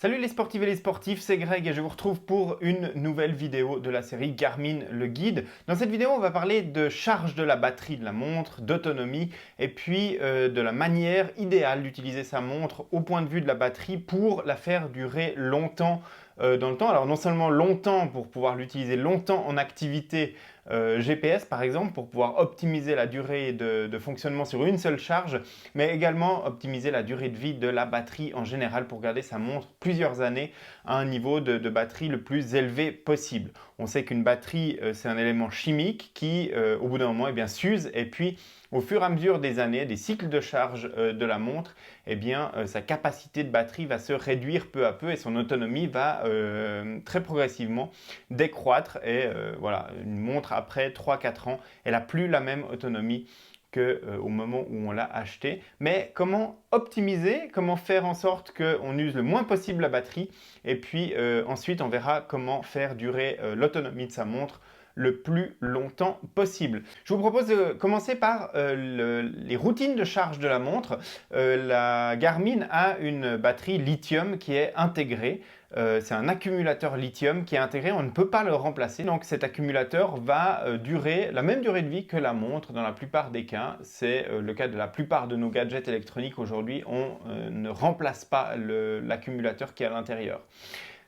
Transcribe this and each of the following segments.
Salut les sportives et les sportifs, c'est Greg et je vous retrouve pour une nouvelle vidéo de la série Garmin le guide. Dans cette vidéo, on va parler de charge de la batterie de la montre, d'autonomie et puis de la manière idéale d'utiliser sa montre au point de vue de la batterie pour la faire durer longtemps dans le temps. Alors non seulement longtemps pour pouvoir l'utiliser longtemps en activité GPS par exemple, pour pouvoir optimiser la durée de fonctionnement sur une seule charge, mais également optimiser la durée de vie de la batterie en général pour garder sa montre plusieurs années à un niveau de batterie le plus élevé possible. On sait qu'une batterie, c'est un élément chimique qui, au bout d'un moment, s'use et puis au fur et à mesure des années, des cycles de charge de la montre, sa capacité de batterie va se réduire peu à peu et son autonomie va très progressivement décroître. Et voilà, une montre après 3-4 ans, elle n'a plus la même autonomie qu'au moment où on l'a acheté. Mais comment optimiser, comment faire en sorte qu'on use le moins possible la batterie et puis ensuite on verra comment faire durer l'autonomie de sa montre le plus longtemps possible. Je vous propose de commencer par les routines de charge de la montre. La Garmin a une batterie lithium qui est intégrée. C'est un accumulateur lithium qui est intégré, on ne peut pas le remplacer. Donc cet accumulateur va durer la même durée de vie que la montre dans la plupart des cas. C'est le cas de la plupart de nos gadgets électroniques aujourd'hui. On ne remplace pas l'accumulateur qui est à l'intérieur.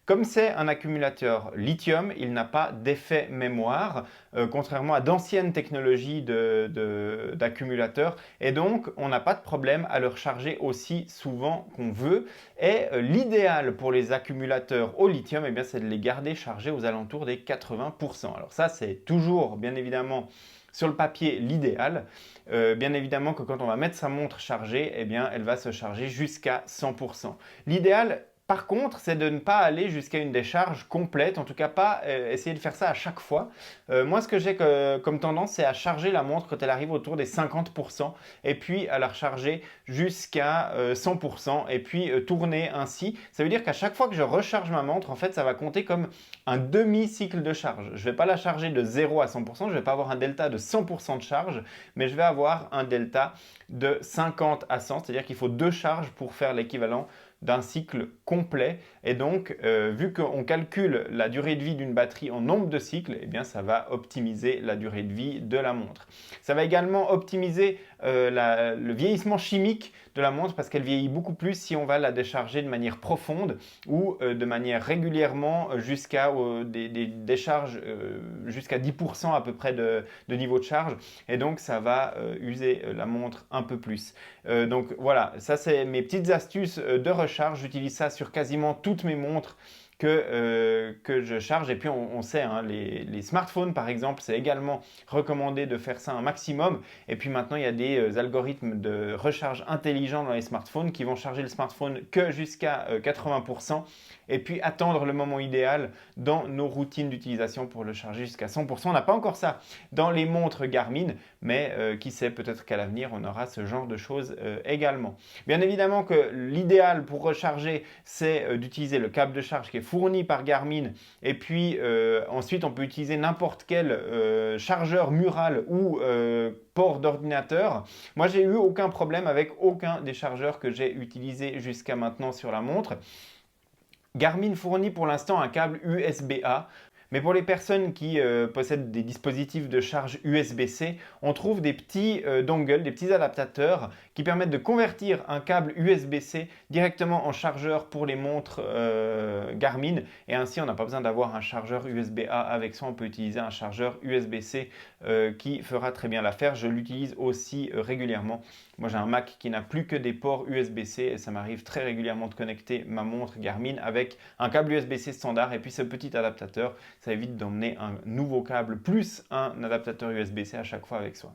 Comme c'est un accumulateur lithium, il n'a pas d'effet mémoire, contrairement à d'anciennes technologies d'accumulateurs. Et donc, on n'a pas de problème à le recharger aussi souvent qu'on veut. Et l'idéal pour les accumulateurs au lithium, c'est de les garder chargés aux alentours des 80%. Alors ça, c'est toujours, bien évidemment, sur le papier, l'idéal. Bien évidemment que quand on va mettre sa montre chargée, elle va se charger jusqu'à 100%. L'idéal, par contre, c'est de ne pas aller jusqu'à une décharge complète, en tout cas pas essayer de faire ça à chaque fois. Moi, ce que j'ai comme tendance, c'est à charger la montre quand elle arrive autour des 50% et puis à la recharger jusqu'à 100% et puis tourner ainsi. Ça veut dire qu'à chaque fois que je recharge ma montre, en fait, ça va compter comme un demi-cycle de charge. Je ne vais pas la charger de 0 à 100%, je ne vais pas avoir un delta de 100% de charge, mais je vais avoir un delta de 50 à 100, c'est-à-dire qu'il faut 2 charges pour faire l'équivalent d'un cycle complet. Et donc, vu qu'on calcule la durée de vie d'une batterie en nombre de cycles, ça va optimiser la durée de vie de la montre. Ça va également optimiser le vieillissement chimique de la montre parce qu'elle vieillit beaucoup plus si on va la décharger de manière profonde ou de manière régulièrement jusqu'à des décharges jusqu'à 10% à peu près de niveau de charge. Et donc, ça va user la montre un peu plus. Donc voilà, ça c'est mes petites astuces de recharge. J'utilise ça sur quasiment toutes mes montres que je charge. Et puis on sait, hein, les smartphones par exemple, c'est également recommandé de faire ça un maximum. Et puis maintenant, il y a des algorithmes de recharge intelligents dans les smartphones qui vont charger le smartphone que jusqu'à 80% et puis attendre le moment idéal dans nos routines d'utilisation pour le charger jusqu'à 100%. On n'a pas encore ça dans les montres Garmin, mais qui sait, peut-être qu'à l'avenir, on aura ce genre de choses également. Bien évidemment que l'idéal pour recharger, c'est d'utiliser le câble de charge qui est fourni par Garmin et puis ensuite, on peut utiliser n'importe quel chargeur mural ou port d'ordinateur. Moi, j'ai eu aucun problème avec aucun des chargeurs que j'ai utilisés jusqu'à maintenant sur la montre. Garmin fournit pour l'instant un câble USB-A. Mais pour les personnes qui possèdent des dispositifs de charge USB-C, on trouve des petits dongles, des petits adaptateurs qui permettent de convertir un câble USB-C directement en chargeur pour les montres Garmin. Et ainsi, on n'a pas besoin d'avoir un chargeur USB-A avec soi. On peut utiliser un chargeur USB-C qui fera très bien l'affaire. Je l'utilise aussi régulièrement. Moi, j'ai un Mac qui n'a plus que des ports USB-C et ça m'arrive très régulièrement de connecter ma montre Garmin avec un câble USB-C standard et puis ce petit adaptateur. Ça évite d'emmener un nouveau câble plus un adaptateur USB-C à chaque fois avec soi.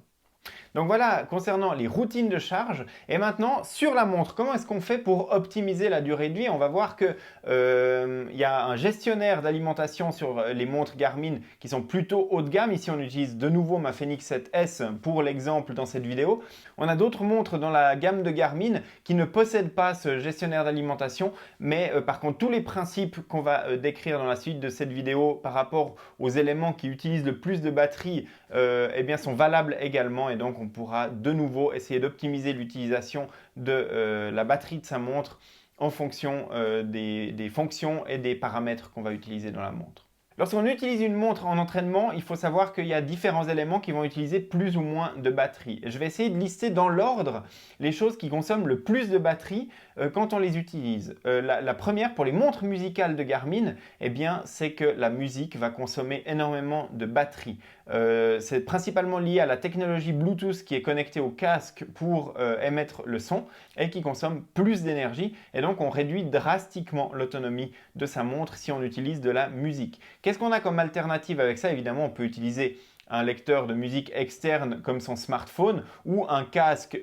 Donc voilà, concernant les routines de charge. Et maintenant, sur la montre, comment est-ce qu'on fait pour optimiser la durée de vie? On va voir qu'il y a un gestionnaire d'alimentation sur les montres Garmin qui sont plutôt haut de gamme. Ici, on utilise de nouveau ma Fenix 7S pour l'exemple dans cette vidéo. On a d'autres montres dans la gamme de Garmin qui ne possèdent pas ce gestionnaire d'alimentation, mais par contre, tous les principes qu'on va décrire dans la suite de cette vidéo par rapport aux éléments qui utilisent le plus de batterie sont valables également. Et donc, on pourra de nouveau essayer d'optimiser l'utilisation de la batterie de sa montre en fonction des fonctions et des paramètres qu'on va utiliser dans la montre. Lorsqu'on utilise une montre en entraînement, il faut savoir qu'il y a différents éléments qui vont utiliser plus ou moins de batterie. Je vais essayer de lister dans l'ordre les choses qui consomment le plus de batterie quand on les utilise. La première, pour les montres musicales de Garmin, eh bien, c'est que la musique va consommer énormément de batterie. C'est principalement lié à la technologie Bluetooth qui est connectée au casque pour émettre le son et qui consomme plus d'énergie. Et donc, on réduit drastiquement l'autonomie de sa montre si on utilise de la musique. Qu'est-ce qu'on a comme alternative avec ça? Évidemment, on peut utiliser un lecteur de musique externe comme son smartphone ou un casque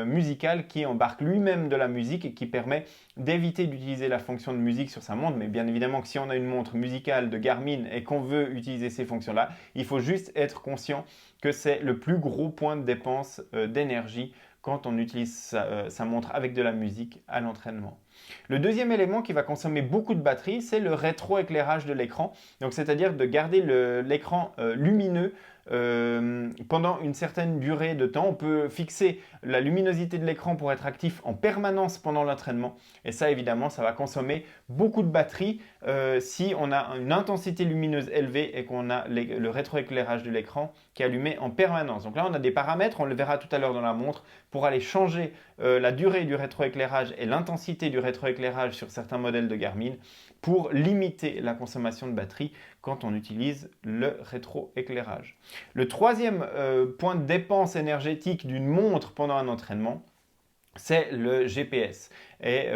musical qui embarque lui-même de la musique et qui permet d'éviter d'utiliser la fonction de musique sur sa montre. Mais bien évidemment que si on a une montre musicale de Garmin et qu'on veut utiliser ces fonctions-là, il faut juste être conscient que c'est le plus gros point de dépense d'énergie quand on utilise sa montre avec de la musique à l'entraînement. Le deuxième élément qui va consommer beaucoup de batterie, c'est le rétroéclairage de l'écran. Donc, c'est-à-dire de garder l'écran lumineux pendant une certaine durée de temps. On peut fixer la luminosité de l'écran pour être actif en permanence pendant l'entraînement. Et ça, évidemment, ça va consommer beaucoup de batterie si on a une intensité lumineuse élevée et qu'on a le rétroéclairage de l'écran qui est allumé en permanence. Donc là, on a des paramètres, on le verra tout à l'heure dans la montre, pour aller changer la durée du rétroéclairage et l'intensité du rétroéclairage sur certains modèles de Garmin pour limiter la consommation de batterie quand on utilise le rétroéclairage. Le troisième point de dépense énergétique d'une montre pendant un entraînement, c'est le GPS. Et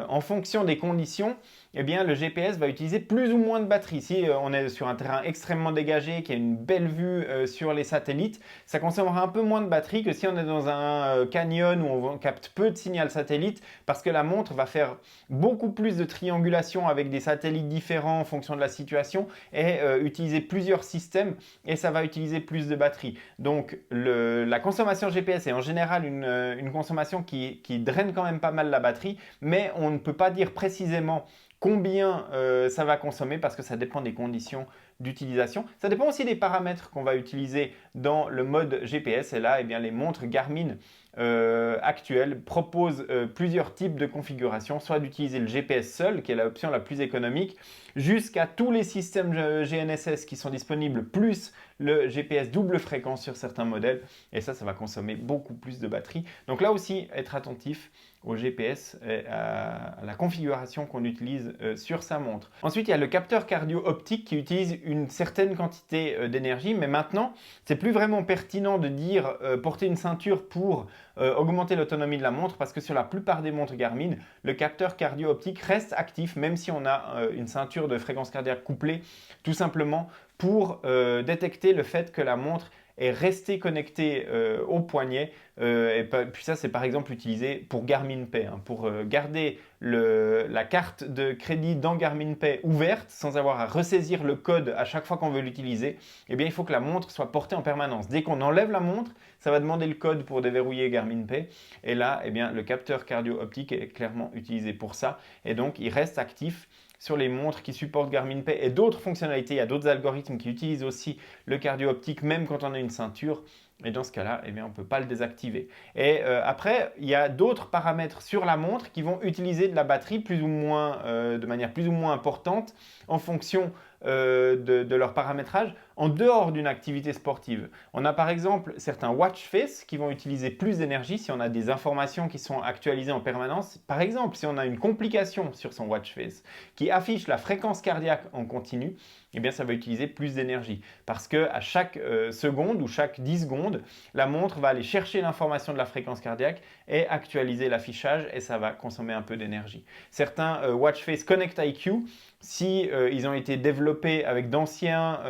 en fonction des conditions, eh bien, le GPS va utiliser plus ou moins de batterie. Si on est sur un terrain extrêmement dégagé, qui a une belle vue sur les satellites, ça consommera un peu moins de batterie que si on est dans un canyon où on capte peu de signal satellite, parce que la montre va faire beaucoup plus de triangulation avec des satellites différents en fonction de la situation et utiliser plusieurs systèmes, et ça va utiliser plus de batterie. Donc la consommation GPS est en général une consommation qui draine quand même pas mal la batterie, mais on ne peut pas dire précisément combien ça va consommer parce que ça dépend des conditions d'utilisation. Ça dépend aussi des paramètres qu'on va utiliser dans le mode GPS. Et là, eh bien, les montres Garmin actuelles proposent plusieurs types de configurations, soit d'utiliser le GPS seul, qui est l'option la plus économique, jusqu'à tous les systèmes GNSS qui sont disponibles, plus le GPS double fréquence sur certains modèles. Et ça va consommer beaucoup plus de batterie. Donc là aussi, être attentif au GPS et à la configuration qu'on utilise sur sa montre. Ensuite, il y a le capteur cardio-optique qui utilise une certaine quantité d'énergie, mais maintenant, c'est plus vraiment pertinent de dire porter une ceinture pour augmenter l'autonomie de la montre, parce que sur la plupart des montres Garmin, le capteur cardio-optique reste actif même si on a une ceinture de fréquence cardiaque couplée, tout simplement pour détecter le fait que la montre est restée connectée au poignet. Puis ça, c'est par exemple utilisé pour Garmin Pay, pour garder la carte de crédit dans Garmin Pay ouverte sans avoir à ressaisir le code à chaque fois qu'on veut l'utiliser. Eh bien, il faut que la montre soit portée en permanence. Dès qu'on enlève la montre, ça va demander le code pour déverrouiller Garmin Pay. Et là, eh bien, le capteur cardio-optique est clairement utilisé pour ça. Et donc, il reste actif sur les montres qui supportent Garmin Pay et d'autres fonctionnalités. Il y a d'autres algorithmes qui utilisent aussi le cardio optique même quand on a une ceinture. Et dans ce cas-là, eh bien, on ne peut pas le désactiver. Et après, il y a d'autres paramètres sur la montre qui vont utiliser de la batterie plus ou moins, de manière plus ou moins importante en fonction de leur paramétrage en dehors d'une activité sportive. On a par exemple certains watch face qui vont utiliser plus d'énergie si on a des informations qui sont actualisées en permanence. Par exemple, si on a une complication sur son watch face qui affiche la fréquence cardiaque en continu, eh bien ça va utiliser plus d'énergie parce qu'à chaque seconde ou chaque 10 secondes, la montre va aller chercher l'information de la fréquence cardiaque et actualiser l'affichage et ça va consommer un peu d'énergie. Certains watch face Connect IQ, si ils ont été développés avec d'anciens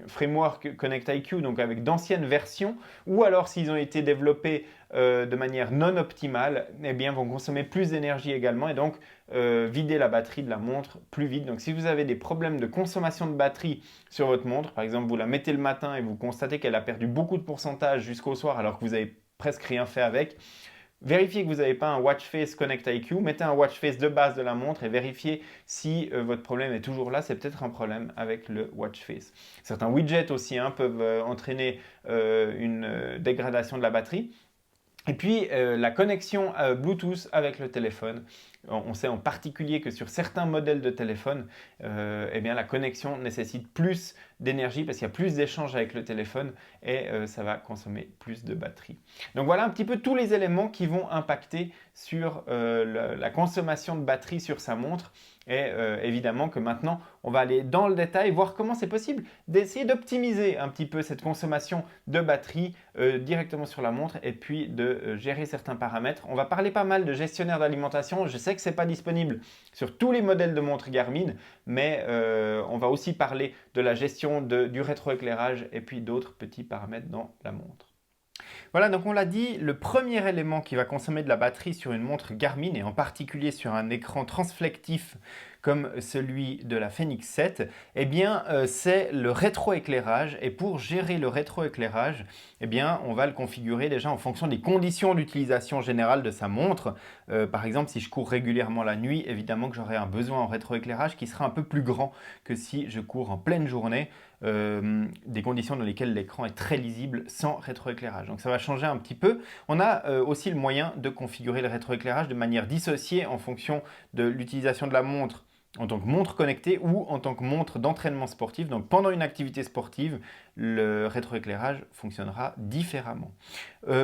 frameworks Connect IQ, donc avec d'anciennes versions, ou alors s'ils ont été développés de manière non optimale, eh bien vont consommer plus d'énergie également et donc vider la batterie de la montre plus vite. Donc si vous avez des problèmes de consommation de batterie sur votre montre, par exemple vous la mettez le matin et vous constatez qu'elle a perdu beaucoup de pourcentage jusqu'au soir alors que vous avez presque rien fait avec, vérifiez que vous n'avez pas un watch face Connect IQ, mettez un watch face de base de la montre et vérifiez si votre problème est toujours là, c'est peut-être un problème avec le watch face. Certains widgets aussi peuvent entraîner une dégradation de la batterie. Et puis la connexion Bluetooth avec le téléphone, On sait en particulier que sur certains modèles de téléphone, eh bien, la connexion nécessite plus d'énergie parce qu'il y a plus d'échanges avec le téléphone et ça va consommer plus de batterie. Donc voilà un petit peu tous les éléments qui vont impacter sur la consommation de batterie sur sa montre. Et évidemment que maintenant, on va aller dans le détail, voir comment c'est possible d'essayer d'optimiser un petit peu cette consommation de batterie directement sur la montre et puis de gérer certains paramètres. On va parler pas mal de gestionnaire d'alimentation. Je sais que ce n'est pas disponible sur tous les modèles de montres Garmin, mais on va aussi parler de la gestion du rétroéclairage et puis d'autres petits paramètres dans la montre. Voilà, donc on l'a dit, le premier élément qui va consommer de la batterie sur une montre Garmin, et en particulier sur un écran transflectif comme celui de la Fenix 7, eh bien, c'est le rétroéclairage. Et pour gérer le rétroéclairage, eh bien, on va le configurer déjà en fonction des conditions d'utilisation générale de sa montre. Par exemple, si je cours régulièrement la nuit, évidemment que j'aurai un besoin en rétroéclairage qui sera un peu plus grand que si je cours en pleine journée. Des conditions dans lesquelles l'écran est très lisible sans rétroéclairage. Donc ça va changer un petit peu. On a aussi le moyen de configurer le rétroéclairage de manière dissociée en fonction de l'utilisation de la montre en tant que montre connectée ou en tant que montre d'entraînement sportif. Donc pendant une activité sportive, le rétroéclairage fonctionnera différemment.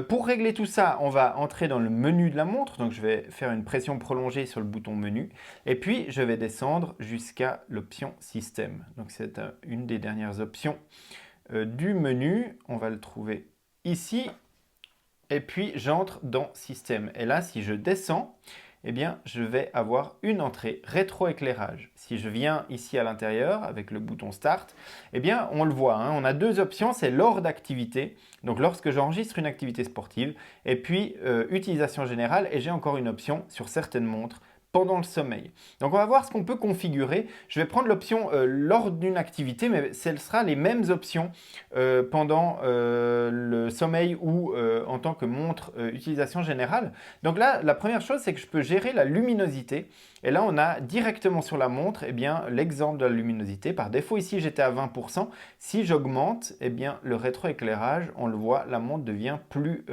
Pour régler tout ça, on va entrer dans le menu de la montre. Donc je vais faire une pression prolongée sur le bouton menu et puis je vais descendre jusqu'à l'option système. Donc c'est une des dernières options du menu. On va le trouver ici et puis j'entre dans système. Et là, si je descends, eh bien, je vais avoir une entrée rétroéclairage. Si je viens ici à l'intérieur avec le bouton Start, eh bien, on le voit, hein, on a deux options, c'est lors d'activité, donc lorsque j'enregistre une activité sportive, et puis utilisation générale, et j'ai encore une option sur certaines montres pendant le sommeil. Donc on va voir ce qu'on peut configurer. Je vais prendre l'option lors d'une activité, mais ce sera les mêmes options pendant le sommeil ou en tant que montre utilisation générale. Donc là, la première chose, c'est que je peux gérer la luminosité. Et là, on a directement sur la montre eh bien, l'exemple de la luminosité. Par défaut, ici, j'étais à 20%. Si j'augmente, eh bien, le rétroéclairage, on le voit, la montre devient plus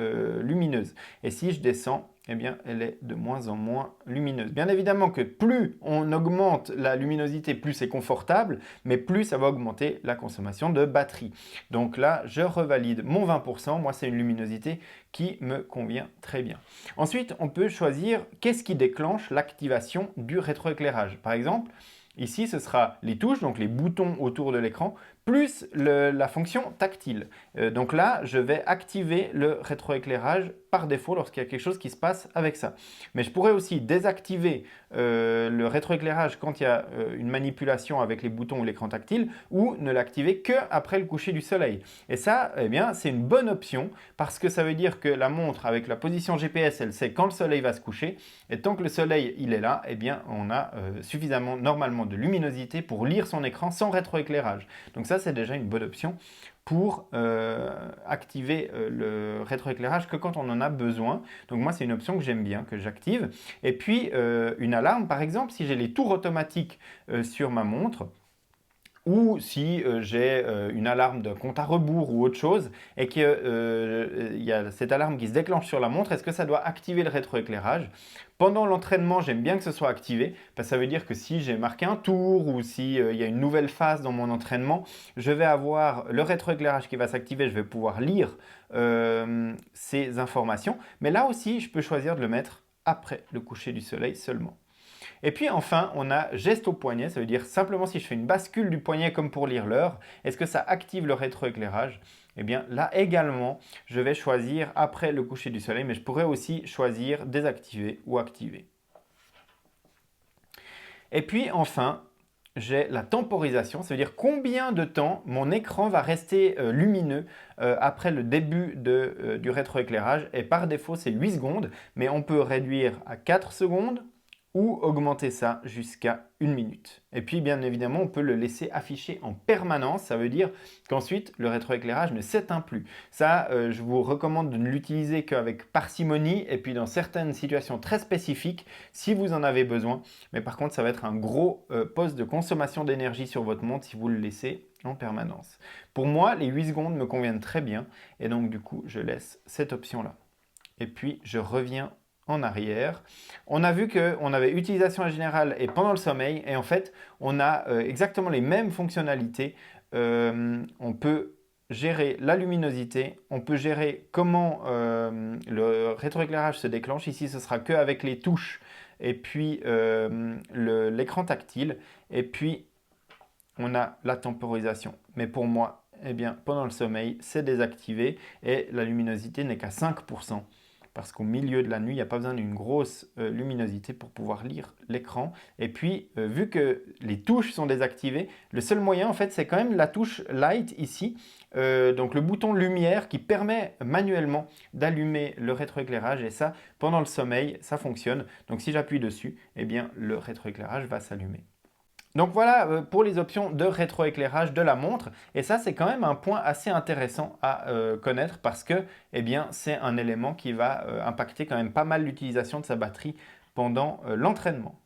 lumineuse. Et si je descends, eh bien, elle est de moins en moins lumineuse. Bien évidemment que plus on augmente la luminosité, plus c'est confortable, mais plus ça va augmenter la consommation de batterie. Donc là, je revalide mon 20%. Moi, c'est une luminosité qui me convient très bien. Ensuite, on peut choisir qu'est-ce qui déclenche l'activation du rétroéclairage. Par exemple, ici, ce sera les touches, donc les boutons autour de l'écran, plus la fonction tactile. Donc là, je vais activer le rétroéclairage par défaut lorsqu'il y a quelque chose qui se passe avec ça. Mais je pourrais aussi désactiver le rétroéclairage quand il y a une manipulation avec les boutons ou l'écran tactile ou ne l'activer qu'après le coucher du soleil. Et ça, eh bien, c'est une bonne option parce que ça veut dire que la montre, avec la position GPS, elle sait quand le soleil va se coucher. Et tant que le soleil il est là, eh bien, on a suffisamment normalement de luminosité pour lire son écran sans rétroéclairage. Donc ça, c'est déjà une bonne option pour activer le rétroéclairage que quand on en a besoin. Donc moi, c'est une option que j'aime bien, que j'active. Et puis, une alarme, par exemple, si j'ai les tours automatiques sur ma montre, ou si j'ai une alarme de compte à rebours ou autre chose, et qu'il y a cette alarme qui se déclenche sur la montre, est-ce que ça doit activer le rétroéclairage? Pendant l'entraînement, j'aime bien que ce soit activé, parce que ça veut dire que si j'ai marqué un tour ou s'il y a une nouvelle phase dans mon entraînement, je vais avoir le rétroéclairage qui va s'activer, je vais pouvoir lire ces informations. Mais là aussi, je peux choisir de le mettre après le coucher du soleil seulement. Et puis enfin, on a geste au poignet, ça veut dire simplement si je fais une bascule du poignet comme pour lire l'heure, est-ce que ça active le rétroéclairage? Eh bien là également, je vais choisir après le coucher du soleil, mais je pourrais aussi choisir désactiver ou activer. Et puis enfin, j'ai la temporisation, ça veut dire combien de temps mon écran va rester lumineux après le début du rétroéclairage. Et par défaut, c'est 8 secondes, mais on peut réduire à 4 secondes, ou augmenter ça jusqu'à 1 minute. Et puis bien évidemment, on peut le laisser afficher en permanence, ça veut dire qu'ensuite le rétroéclairage ne s'éteint plus. Ça, je vous recommande de ne l'utiliser qu'avec parcimonie et puis dans certaines situations très spécifiques si vous en avez besoin. Mais par contre, ça va être un gros poste de consommation d'énergie sur votre montre si vous le laissez en permanence. Pour moi, les 8 secondes me conviennent très bien et donc du coup, je laisse cette option-là. Et puis, je reviens en arrière. On a vu qu'on avait utilisation générale et pendant le sommeil, et en fait, on a exactement les mêmes fonctionnalités. On peut gérer la luminosité, on peut gérer comment le rétroéclairage se déclenche. Ici, ce sera qu'avec les touches et puis l'écran tactile. Et puis, on a la temporisation. Mais pour moi, eh bien, pendant le sommeil, c'est désactivé et la luminosité n'est qu'à 5%. Parce qu'au milieu de la nuit, il n'y a pas besoin d'une grosse luminosité pour pouvoir lire l'écran. Et puis, vu que les touches sont désactivées, le seul moyen, en fait, c'est quand même la touche Light ici. Donc, le bouton lumière qui permet manuellement d'allumer le rétroéclairage. Et ça, pendant le sommeil, ça fonctionne. Donc, si j'appuie dessus, eh bien, le rétroéclairage va s'allumer. Donc voilà pour les options de rétroéclairage de la montre. Et ça, c'est quand même un point assez intéressant à connaître parce que eh bien, c'est un élément qui va impacter quand même pas mal l'utilisation de sa batterie pendant l'entraînement.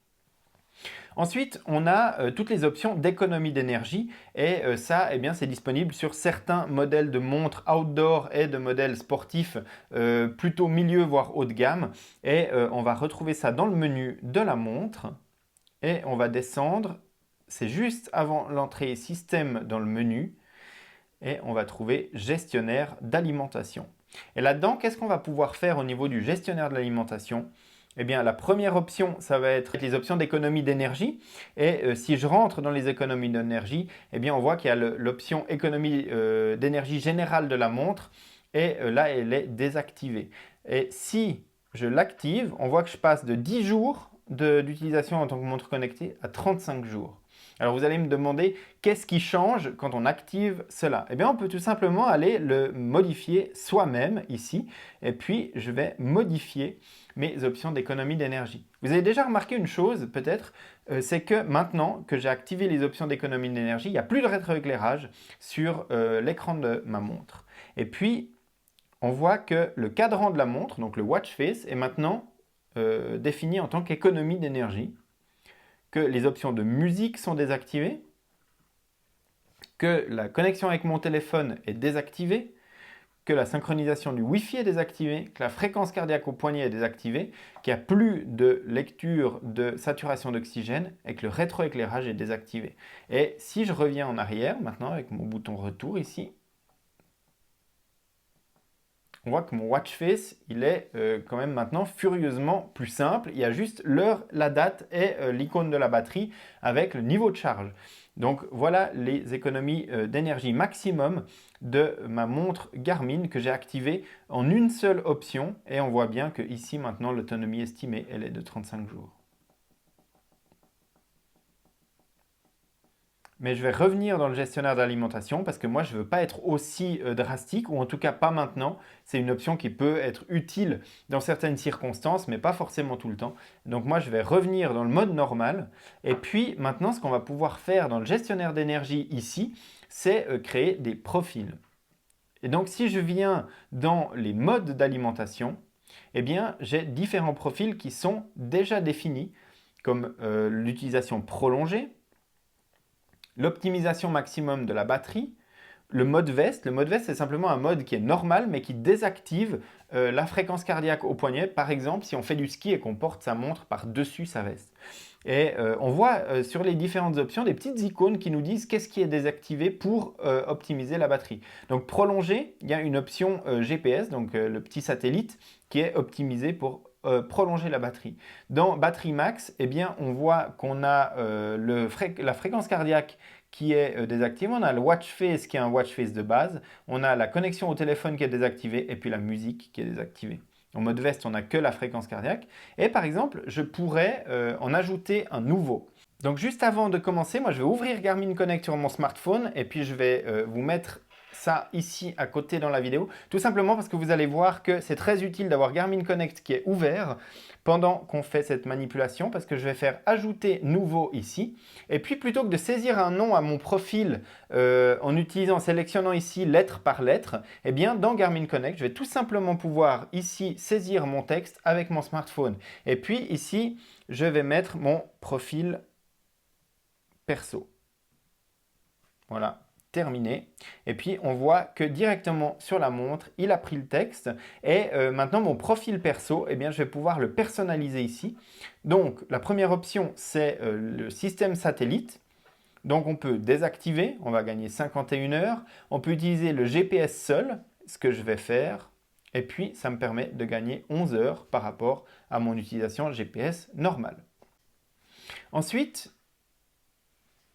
Ensuite, on a toutes les options d'économie d'énergie et ça, eh bien, c'est disponible sur certains modèles de montres outdoor et de modèles sportifs plutôt milieu voire haut de gamme. Et on va retrouver ça dans le menu de la montre et on va descendre. C'est juste avant l'entrée système dans le menu et on va trouver gestionnaire d'alimentation. Et là-dedans, qu'est-ce qu'on va pouvoir faire au niveau du gestionnaire de l'alimentation? Eh bien, la première option, ça va être les options d'économie d'énergie. Et si je rentre dans les économies d'énergie, eh bien, on voit qu'il y a l'option économie d'énergie générale de la montre. Et là, elle est désactivée. Et si je l'active, on voit que je passe de 10 jours d'utilisation en tant que montre connectée à 35 jours. Alors vous allez me demander qu'est-ce qui change quand on active cela? Eh bien on peut tout simplement aller le modifier soi-même ici et puis je vais modifier mes options d'économie d'énergie. Vous avez déjà remarqué une chose peut-être, c'est que maintenant que j'ai activé les options d'économie d'énergie, il n'y a plus de rétroéclairage sur l'écran de ma montre. Et puis on voit que le cadran de la montre, donc le watch face, est maintenant défini en tant qu'économie d'énergie, que les options de musique sont désactivées, que la connexion avec mon téléphone est désactivée, que la synchronisation du Wi-Fi est désactivée, que la fréquence cardiaque au poignet est désactivée, qu'il n'y a plus de lecture de saturation d'oxygène et que le rétroéclairage est désactivé. Et si je reviens en arrière, maintenant avec mon bouton retour ici, on voit que mon watch face, il est quand même maintenant furieusement plus simple. Il y a juste l'heure, la date et l'icône de la batterie avec le niveau de charge. Donc voilà les économies d'énergie maximum de ma montre Garmin que j'ai activée en une seule option. Et on voit bien que ici maintenant l'autonomie estimée, elle est de 35 jours. Mais je vais revenir dans le gestionnaire d'alimentation parce que moi, je ne veux pas être aussi drastique, ou en tout cas pas maintenant. C'est une option qui peut être utile dans certaines circonstances, mais pas forcément tout le temps. Donc moi, je vais revenir dans le mode normal. Et puis maintenant, ce qu'on va pouvoir faire dans le gestionnaire d'énergie ici, c'est créer des profils. Et donc si je viens dans les modes d'alimentation, eh bien, j'ai différents profils qui sont déjà définis, comme l'utilisation prolongée, l'optimisation maximum de la batterie, le mode veste. Le mode veste, c'est simplement un mode qui est normal, mais qui désactive la fréquence cardiaque au poignet, par exemple, si on fait du ski et qu'on porte sa montre par-dessus sa veste. Et on voit sur les différentes options des petites icônes qui nous disent qu'est-ce qui est désactivé pour optimiser la batterie. Donc prolonger, il y a une option GPS, donc le petit satellite, qui est optimisé pour prolonger la batterie. Dans batterie max, eh bien, on voit qu'on a la fréquence cardiaque qui est désactivée, on a le watch face qui est un watch face de base, on a la connexion au téléphone qui est désactivée et puis la musique qui est désactivée. En mode veste, on n'a que la fréquence cardiaque. Et par exemple, je pourrais en ajouter un nouveau. Donc juste avant de commencer, moi je vais ouvrir Garmin Connect sur mon smartphone et puis je vais vous mettre ça ici à côté dans la vidéo, tout simplement parce que vous allez voir que c'est très utile d'avoir Garmin Connect qui est ouvert pendant qu'on fait cette manipulation, parce que je vais faire ajouter nouveau ici, et puis plutôt que de saisir un nom à mon profil en sélectionnant ici lettre par lettre, eh bien dans Garmin Connect, je vais tout simplement pouvoir ici saisir mon texte avec mon smartphone, et puis ici je vais mettre mon profil perso. Voilà. terminé. Et puis on voit que directement sur la montre, il a pris le texte. Et maintenant mon profil perso, eh bien, je vais pouvoir le personnaliser ici. Donc la première option, c'est le système satellite. Donc on peut désactiver, on va gagner 51 heures. On peut utiliser le GPS seul, ce que je vais faire. Et puis ça me permet de gagner 11 heures par rapport à mon utilisation GPS normale. Ensuite,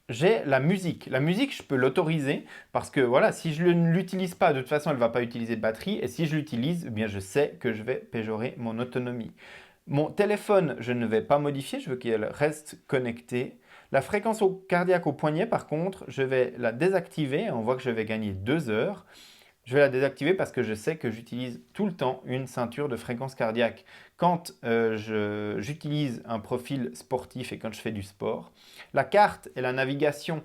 j'ai la musique. La musique, je peux l'autoriser parce que voilà, si je ne l'utilise pas, de toute façon, elle ne va pas utiliser de batterie. Et si je l'utilise, eh bien, je sais que je vais péjorer mon autonomie. Mon téléphone, je ne vais pas modifier, je veux qu'elle reste connectée. La fréquence cardiaque au poignet, par contre, je vais la désactiver. On voit que je vais gagner 2 heures. Je vais la désactiver parce que je sais que j'utilise tout le temps une ceinture de fréquence cardiaque quand j'utilise un profil sportif et quand je fais du sport. La carte et la navigation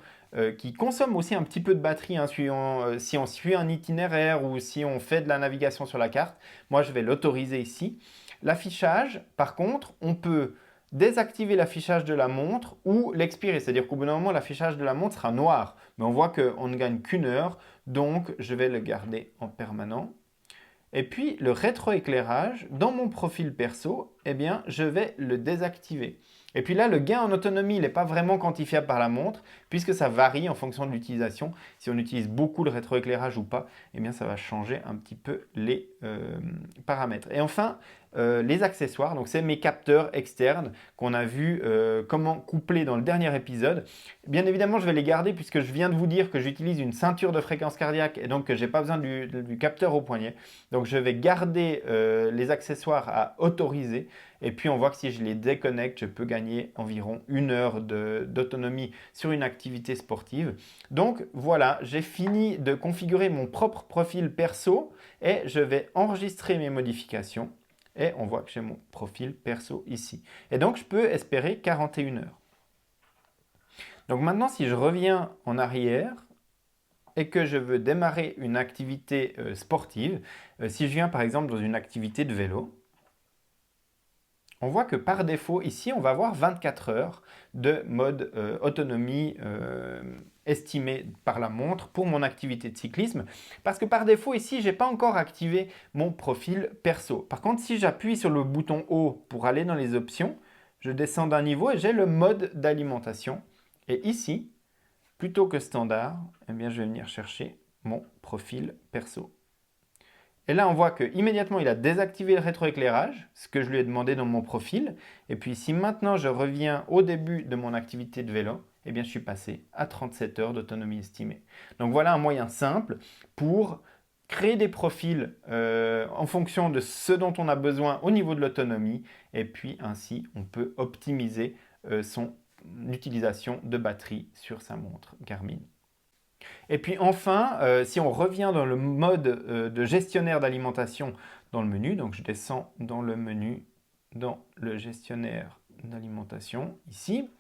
qui consomment aussi un petit peu de batterie hein, si on suit un itinéraire ou si on fait de la navigation sur la carte. Moi, je vais l'autoriser ici. L'affichage, par contre, on peut désactiver l'affichage de la montre ou l'expirer. C'est-à-dire qu'au bout d'un moment, l'affichage de la montre sera noir. Mais on voit qu'on ne gagne qu'une heure. Donc, je vais le garder en permanent. Et puis, le rétroéclairage, dans mon profil perso, eh bien, je vais le désactiver. Et puis là, le gain en autonomie, il n'est pas vraiment quantifiable par la montre, puisque ça varie en fonction de l'utilisation. Si on utilise beaucoup le rétroéclairage ou pas, eh bien, ça va changer un petit peu les paramètres. Et enfin, les accessoires, donc c'est mes capteurs externes qu'on a vu comment coupler dans le dernier épisode. Bien évidemment, je vais les garder puisque je viens de vous dire que j'utilise une ceinture de fréquence cardiaque et donc que je n'ai pas besoin du capteur au poignet. Donc je vais garder les accessoires à autoriser et puis on voit que si je les déconnecte, je peux gagner environ 1 heure d'autonomie sur une activité sportive. Donc voilà, j'ai fini de configurer mon propre profil perso et je vais enregistrer mes modifications. Et on voit que j'ai mon profil perso ici. Et donc, je peux espérer 41 heures. Donc maintenant, si je reviens en arrière et que je veux démarrer une activité sportive, si je viens par exemple dans une activité de vélo, on voit que par défaut, ici, on va avoir 24 heures de mode autonomie estimé par la montre pour mon activité de cyclisme. Parce que par défaut, ici, je n'ai pas encore activé mon profil perso. Par contre, si j'appuie sur le bouton haut pour aller dans les options, je descends d'un niveau et j'ai le mode d'alimentation. Et ici, plutôt que standard, eh bien, je vais venir chercher mon profil perso. Et là, on voit qu'immédiatement, il a désactivé le rétroéclairage, ce que je lui ai demandé dans mon profil. Et puis, si maintenant je reviens au début de mon activité de vélo, eh bien, je suis passé à 37 heures d'autonomie estimée. Donc, voilà un moyen simple pour créer des profils en fonction de ce dont on a besoin au niveau de l'autonomie. Et puis, ainsi, on peut optimiser son utilisation de batterie sur sa montre Garmin. Et puis enfin, si on revient dans le mode de gestionnaire d'alimentation dans le menu, donc je descends dans le menu, dans le gestionnaire d'alimentation, ici,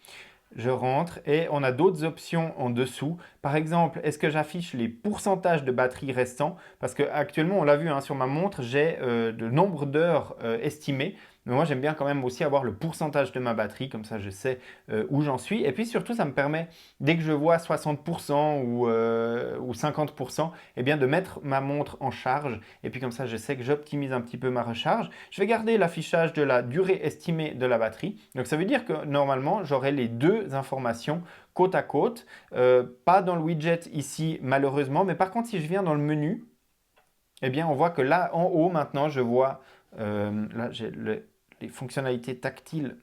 je rentre et on a d'autres options en dessous. Par exemple, est-ce que j'affiche les pourcentages de batterie restants? Parce qu'actuellement, on l'a vu hein, sur ma montre, j'ai le nombre d'heures estimées. Mais moi, j'aime bien quand même aussi avoir le pourcentage de ma batterie, comme ça je sais où j'en suis. Et puis surtout, ça me permet, dès que je vois 60% ou 50%, eh bien, de mettre ma montre en charge. Et puis comme ça, je sais que j'optimise un petit peu ma recharge. Je vais garder l'affichage de la durée estimée de la batterie. Donc ça veut dire que normalement, j'aurai les deux informations côte à côte. Pas dans le widget ici, malheureusement. Mais par contre, si je viens dans le menu, eh bien, on voit que là, en haut, maintenant, je vois... là, j'ai les fonctionnalités tactiles.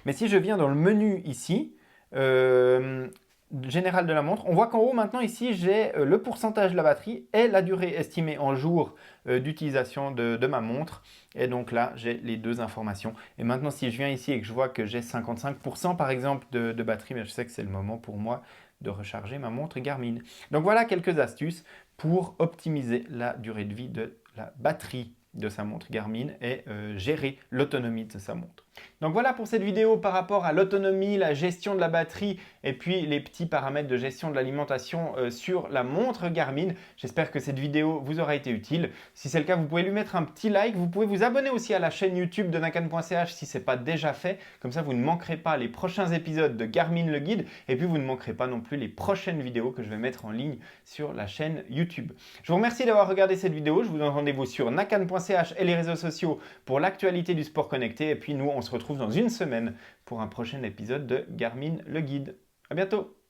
Mais si je viens dans le menu ici, général de la montre, on voit qu'en haut maintenant ici j'ai le pourcentage de la batterie et la durée estimée en jours d'utilisation de ma montre. Et donc là j'ai les deux informations. Et maintenant si je viens ici et que je vois que j'ai 55% par exemple de batterie, mais je sais que c'est le moment pour moi de recharger ma montre Garmin. Donc voilà quelques astuces pour optimiser la durée de vie de la batterie de sa montre Garmin et gérer l'autonomie de sa montre. Donc voilà pour cette vidéo par rapport à l'autonomie, la gestion de la batterie et puis les petits paramètres de gestion de l'alimentation sur la montre Garmin. J'espère que cette vidéo vous aura été utile. Si c'est le cas, vous pouvez lui mettre un petit like. Vous pouvez vous abonner aussi à la chaîne YouTube de nakan.ch si ce n'est pas déjà fait. Comme ça, vous ne manquerez pas les prochains épisodes de Garmin le guide et puis vous ne manquerez pas non plus les prochaines vidéos que je vais mettre en ligne sur la chaîne YouTube. Je vous remercie d'avoir regardé cette vidéo. Je vous donne rendez-vous sur nakan.ch et les réseaux sociaux pour l'actualité du sport connecté. Et puis nous, on se retrouve dans une semaine pour un prochain épisode de Garmin le guide. À bientôt!